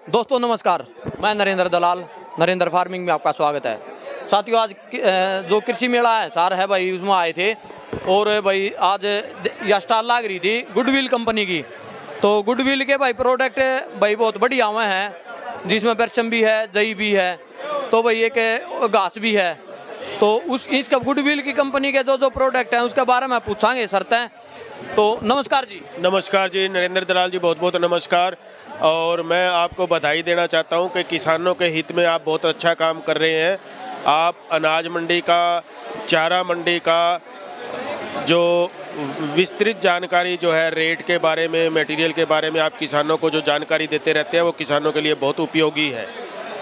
दोस्तों नमस्कार, मैं नरेंद्र दलाल, नरेंद्र फार्मिंग में आपका स्वागत है। साथियों, आज जो कृषि मेला है सार है भाई, उसमें आए थे और भाई आज यह स्टॉल लग रही थी गुडविल कंपनी की। तो गुडविल के भाई प्रोडक्ट भाई बहुत बढ़िया हुए हैं, जिसमें बरछम भी है, जई भी है, तो भाई एक घास भी है। तो उस इसका गुडविल की कंपनी के जो जो प्रोडक्ट हैं उसके बारे में पूछांगे शर्तें। तो नमस्कार जी। नमस्कार जी, नरेंद्र दलाल जी, बहुत बहुत नमस्कार। और मैं आपको बधाई देना चाहता हूं कि किसानों के हित में आप बहुत अच्छा काम कर रहे हैं। आप अनाज मंडी का, चारा मंडी का जो विस्तृत जानकारी जो है रेट के बारे में, मटेरियल के बारे में आप किसानों को जो जानकारी देते रहते हैं वो किसानों के लिए बहुत उपयोगी है।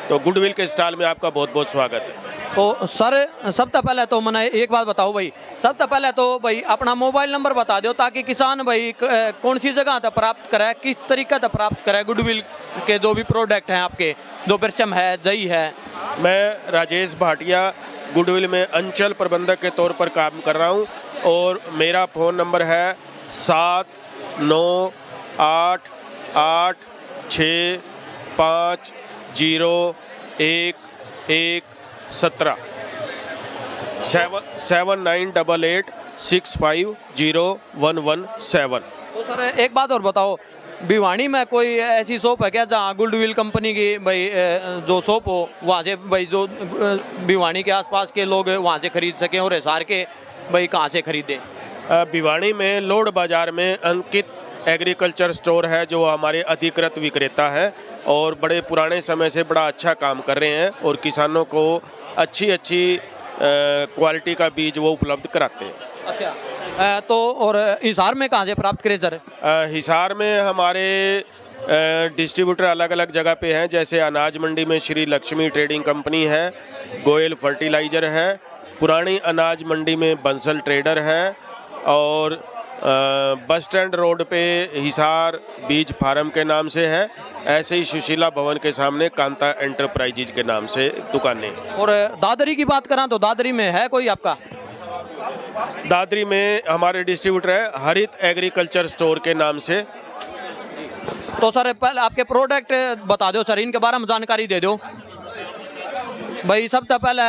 तो गुडविल के स्टॉल में आपका बहुत बहुत स्वागत है। तो सर सबसे पहले तो मैंने एक बात बताओ भाई, सबसे पहले तो भाई अपना मोबाइल नंबर बता दो ताकि किसान भाई कौन सी जगह तक प्राप्त करे, किस तरीके से प्राप्त करे गुडविल के जो भी प्रोडक्ट हैं आपके, जो बरछम है, जई है। मैं राजेश भाटिया गुडविल में अंचल प्रबंधक के तौर पर काम कर रहा हूं और मेरा फ़ोन नंबर है 7988650117 7988650117। तो सर एक बात और बताओ, भिवानी में कोई ऐसी शॉप है क्या जहाँ गुडविल कंपनी की भाई जो शॉप हो, वहाँ से भाई जो भिवानी के आसपास के लोग वहाँ से खरीद सकें और हिसार के भाई कहाँ से खरीदें? भिवानी में लोड बाजार में अंकित एग्रीकल्चर स्टोर है जो हमारे अधिकृत विक्रेता है और बड़े पुराने समय से बड़ा अच्छा काम कर रहे हैं और किसानों को अच्छी क्वालिटी का बीज वो उपलब्ध कराते हैं। अच्छा, तो और हिसार में कहाँ से प्राप्त करें सर? हिसार में हमारे डिस्ट्रीब्यूटर अलग अलग जगह पे हैं, जैसे अनाज मंडी में श्री लक्ष्मी ट्रेडिंग कंपनी है, गोयल फर्टिलाइजर है, पुरानी अनाज मंडी में बंसल ट्रेडर है और बस स्टैंड रोड पे हिसार बीज फार्म के नाम से है। ऐसे ही सुशीला भवन के सामने कांता एंटरप्राइजेज के नाम से दुकानें। और दादरी की बात करें तो दादरी में है कोई आपका? दादरी में हमारे डिस्ट्रीब्यूटर है हरित एग्रीकल्चर स्टोर के नाम से। तो सर पहले आपके प्रोडक्ट बता दो सर, इनके बारे में जानकारी दे दो भाई। सबसे पहले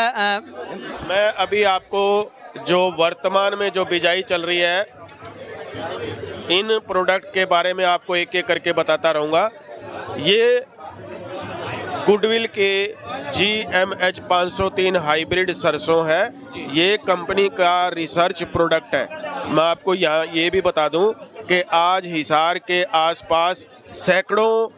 मैं अभी आपको जो वर्तमान में जो बिजाई चल रही है इन प्रोडक्ट के बारे में आपको एक एक करके बताता रहूँगा। ये गुडविल के GMH 503 हाइब्रिड सरसों है। ये कंपनी का रिसर्च प्रोडक्ट है। मैं आपको यहाँ ये भी बता दूं कि आज हिसार के आसपास सैकड़ों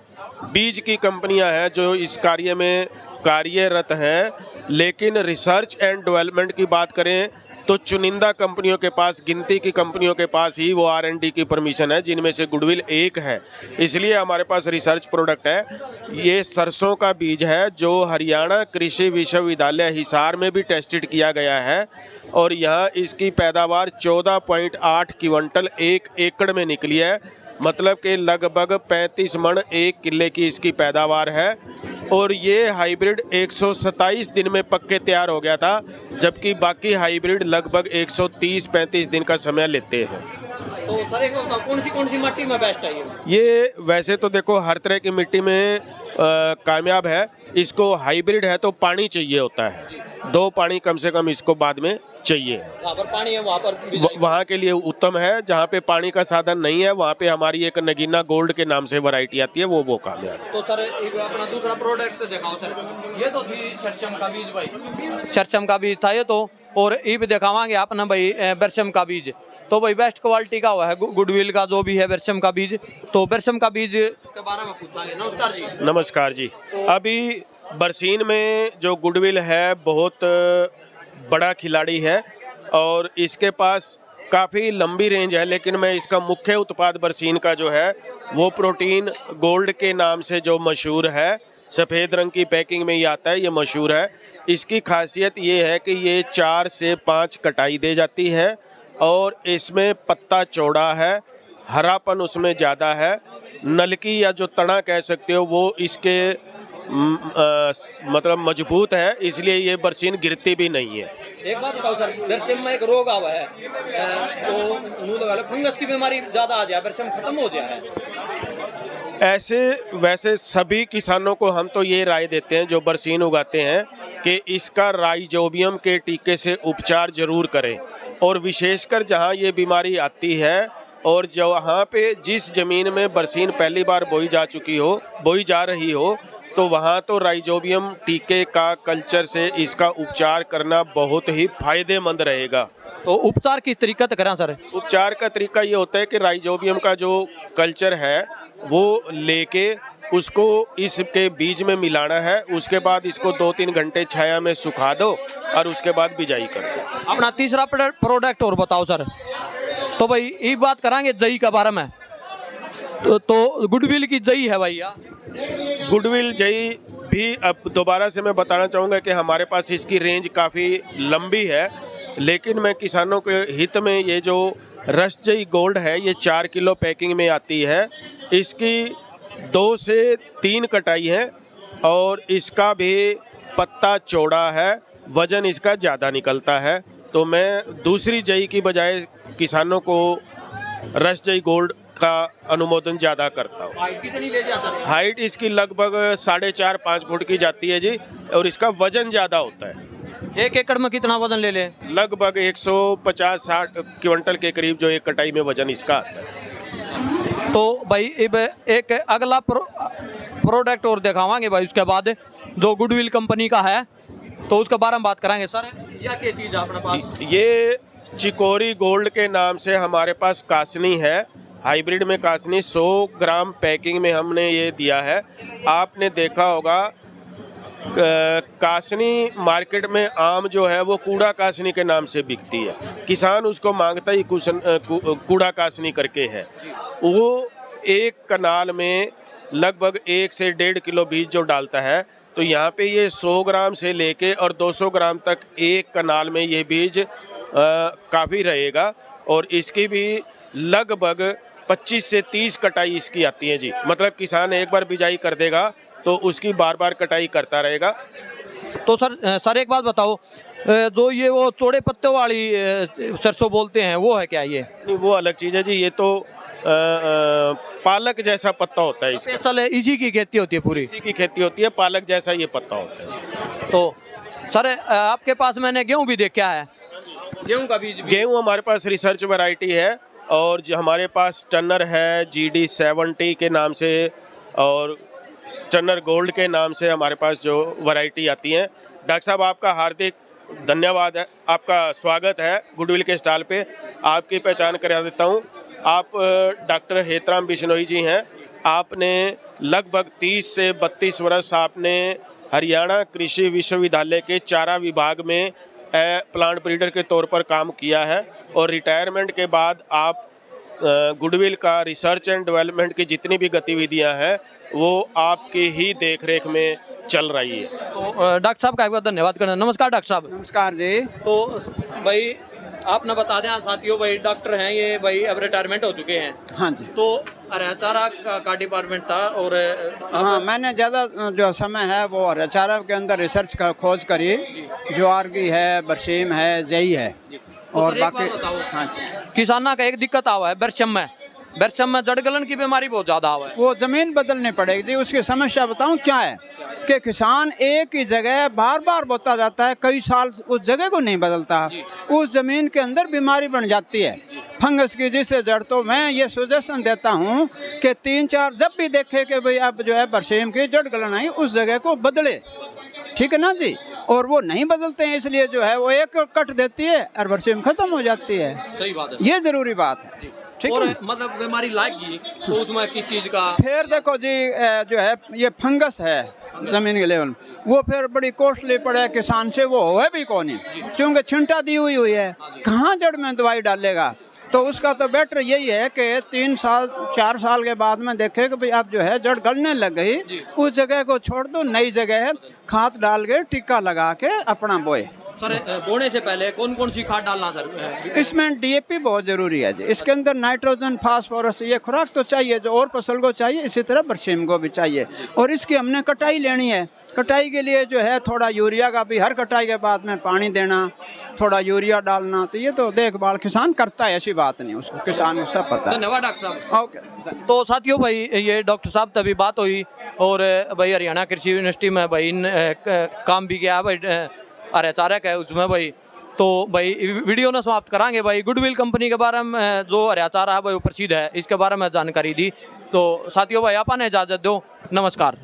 बीज की कंपनियां हैं जो इस कार्य में कार्यरत हैं, लेकिन रिसर्च एंड डेवलपमेंट की बात करें तो चुनिंदा कंपनियों के पास, गिनती की कंपनियों के पास ही वो R&D की परमिशन है, जिनमें से गुडविल एक है। इसलिए हमारे पास रिसर्च प्रोडक्ट है। ये सरसों का बीज है जो हरियाणा कृषि विश्वविद्यालय हिसार में भी टेस्टेड किया गया है और यहाँ इसकी पैदावार 14.8 क्विंटल 1 एकड़ में निकली है। मतलब कि लगभग 35 मन 1 किले की इसकी पैदावार है और ये हाइब्रिड 127 दिन में पक्के तैयार हो गया था, जबकि बाकी हाइब्रिड लगभग 130-35 दिन का समय लेते हैं। तो सर एक बताओ, कौन सी मिट्टी में बेस्ट है ये वैसे तो देखो हर तरह की मिट्टी में कामयाब है। इसको हाइब्रिड है तो पानी चाहिए होता है, 2 पानी कम से कम इसको बाद में चाहिए। वहाँ पर पानी है, वहाँ के लिए उत्तम है। जहाँ पे पानी का साधन नहीं है वहाँ पे हमारी एक नगीना गोल्ड के नाम से वैरायटी आती है, वो कामयाब है। तो सर अपना दूसरा प्रोडक्ट दिखाओ सर। ये तो थी सरसम का बीज भाई, सरसम का बीज था ये तो, और ये भी दिखावांगे अपना भाई बरछम का बीज। तो भाई बेस्ट क्वालिटी का हुआ है गुडविल का जो भी है बरछम का बीज। तो बरछम का बीज के बारे में पूछांगे। नमस्कार जी। नमस्कार जी। अभी बरसीन में जो गुडविल है बहुत बड़ा खिलाड़ी है और इसके पास काफ़ी लंबी रेंज है, लेकिन मैं इसका मुख्य उत्पाद बरसीन का जो है वो प्रोटीन गोल्ड के नाम से जो मशहूर है, सफ़ेद रंग की पैकिंग में ही आता है, ये मशहूर है। इसकी खासियत ये है कि ये 4 से 5 कटाई दे जाती है और इसमें पत्ता चौड़ा है, हरापन उसमें ज़्यादा है, नलकी या जो तना कह सकते हो वो इसके मतलब मजबूत है, इसलिए ये बरसीन गिरती भी नहीं है। एक बात बताओ सर, बरसीन में एक रोग आवा है तो फंगस की बीमारी ज़्यादा आ जाए, बरसीन खत्म हो जाए है ऐसे वैसे सभी किसानों को हम तो ये राय देते हैं जो बरसीन उगाते हैं कि इसका राइजोबियम के टीके से उपचार जरूर करें, और विशेषकर जहां ये बीमारी आती है और जहाँ पे जिस ज़मीन में बरसीन पहली बार बोई जा रही हो, तो वहाँ तो राइजोबियम टीके का कल्चर से इसका उपचार करना बहुत ही फायदेमंद रहेगा। तो उपचार किस तरीका से करें सर? उपचार का तरीका ये होता है कि राइजोबियम का जो कल्चर है वो लेके उसको इसके बीज में मिलाना है, उसके बाद इसको 2-3 घंटे छाया में सुखा दो और उसके बाद बिजाई कर दो। अपना तीसरा प्रोडक्ट और बताओ सर। तो भाई ये बात करांगे जई के बारे में, तो गुडविल की जई है भैया। गुडविल जई भी अब दोबारा से मैं बताना चाहूँगा कि हमारे पास इसकी रेंज काफ़ी लंबी है, लेकिन मैं किसानों के हित में ये जो रसजई गोल्ड है ये 4 किलो पैकिंग में आती है। इसकी 2 से 3 कटाई है और इसका भी पत्ता चौड़ा है, वजन इसका ज़्यादा निकलता है। तो मैं दूसरी जई की बजाय किसानों को रसजई गोल्ड का अनुमोदन ज़्यादा करता हूँ। हाइट कितनी ले जाता है? हाइट इसकी लगभग 4.5-5 फुट की जाती है जी, और इसका वजन ज़्यादा होता है। 1 एकड़ में कितना वजन ले ले? लगभग 150-60 क्विंटल के करीब जो एक कटाई में वजन इसका आता है। तो भाई एक अगला प्रोडक्ट और दिखावांगे भाई, उसके बाद जो गुडविल कंपनी का है तो उसके बारे में बात करांगे। सर यह क्या चीज़ है अपने पास? ये चिकोरी गोल्ड के नाम से हमारे पास कासनी है, हाइब्रिड में कासनी 100 ग्राम पैकिंग में हमने ये दिया है। आपने देखा होगा कासनी मार्केट में आम जो है वो कूड़ा कासनी के नाम से बिकती है, किसान उसको मांगता ही कूड़ा कासनी करके है। वो एक कनाल में लगभग 1 से 1.5 किलो बीज जो डालता है, तो यहाँ पे ये 100 ग्राम से लेके और 200 ग्राम तक एक कनाल में ये बीज काफ़ी रहेगा, और इसकी भी लगभग 25 से 30 कटाई इसकी आती है जी। मतलब किसान एक बार बिजाई कर देगा तो उसकी बार बार कटाई करता रहेगा। तो सर एक बात बताओ, जो ये वो चौड़े पत्तों वाली सरसों बोलते हैं वो है क्या? ये नहीं, वो अलग चीज़ है जी। ये तो पालक जैसा पत्ता होता है इसका। स्पेशल है, इसी की खेती होती है पूरी? इसी की खेती होती है, पालक जैसा ये पत्ता होता है। तो सर आपके पास मैंने गेहूं भी देखा है, गेहूं का बीज भी? गेहूं हमारे पास रिसर्च वैरायटी है, और जो हमारे पास टनर है GD70 के नाम से और टनर गोल्ड के नाम से हमारे पास जो वैरायटी आती हैं। डॉक्टर साहब आपका हार्दिक धन्यवाद है, आपका स्वागत है गुडविल के स्टॉल पे। आपकी पहचान करा देता हूँ, आप डॉक्टर हेतराम बिश्नोई जी हैं। आपने लगभग 30 से 32 वर्ष आपने हरियाणा कृषि विश्वविद्यालय के चारा विभाग में प्लांट ब्रीडर के तौर पर काम किया है, और रिटायरमेंट के बाद आप गुडविल का रिसर्च एंड डेवलपमेंट की जितनी भी गतिविधियां हैं वो आपकी ही देखरेख में चल रही है। तो डॉक्टर साहब का एक बार धन्यवाद करना। नमस्कार डॉक्टर साहब। नमस्कार जी। तो भाई आपने बता दें साथियों, भाई डॉक्टर हैं ये, भाई अब रिटायरमेंट हो चुके हैं। हाँ जी। तो चारा का डिपार्टमेंट था, और हाँ, मैंने ज़्यादा जो समय है वो चारा के अंदर रिसर्च का खोज करी, ज्वार की है, बरसीम है, जई है, और बाकी। हाँ, किसाना का एक दिक्कत आवा है बरसम में जड़ गलन की बीमारी बहुत ज्यादा आवा है। वो जमीन बदलनी पड़ेगी जी। उसकी समस्या बताऊं क्या है कि किसान एक ही जगह बार बार बोता जाता है, कई साल उस जगह को नहीं बदलता, उस जमीन के अंदर बीमारी बन जाती है फंगस की, जिससे जड़। तो मैं ये सजेशन देता हूँ कि 3-4 जब भी देखे कि भाई अब जो है बरसीम की जड़ गलन आई, उस जगह को बदले, ठीक है ना जी। और वो नहीं बदलते हैं, इसलिए जो है वो एक कट देती है और बरसीम खत्म हो जाती है। सही बात है, ये जरूरी बात है, ठीक और है। मतलब बीमारी लाएगी तो उसमें किस चीज का? फिर देखो जी, जो है ये फंगस है जमीन के लेवल में, वो फिर बड़ी कॉस्टली पड़े किसान से, वो है भी कौन है, क्योंकि छिंटा दी हुई है, कहाँ जड़ में दवाई डालेगा। तो उसका तो बेटर यही है कि 3-4 साल के बाद में देखे कि भाई अब जो है जड़ गलने लग गई, उस जगह को छोड़ दो, नई जगह खाद डाल के टिक्का लगा के अपना बोए। सर बोने से पहले कौन कौन सी खाद डालना सर? इसमें डीएपी बहुत ज़रूरी है जी। इसके अंदर नाइट्रोजन, फास्फोरस, ये खुराक तो चाहिए जो और फसल को चाहिए, इसी तरह बरसीम को भी चाहिए। और इसकी हमने कटाई लेनी है। कटाई के लिए जो है थोड़ा यूरिया का भी, हर कटाई के बाद में पानी देना, थोड़ा यूरिया डालना, तो ये तो देखभाल किसान करता है, ऐसी बात नहीं, उसको किसान को सब पता है। धन्यवाद डॉक्टर साहब। ओके। तो साथियों भाई ये डॉक्टर साहब तभी बात हुई और भाई हरियाणा कृषि यूनिवर्सिटी में भाई काम भी किया भाई आर्यचारक है उसमें भाई। तो भाई वीडियो ने समाप्त कराएंगे भाई। गुडविल कंपनी के बारे में जो आर्यचारा है भाई वो प्रसिद्ध है, इसके बारे में जानकारी दी। तो साथियों भाई आपने इजाज़त दो, नमस्कार।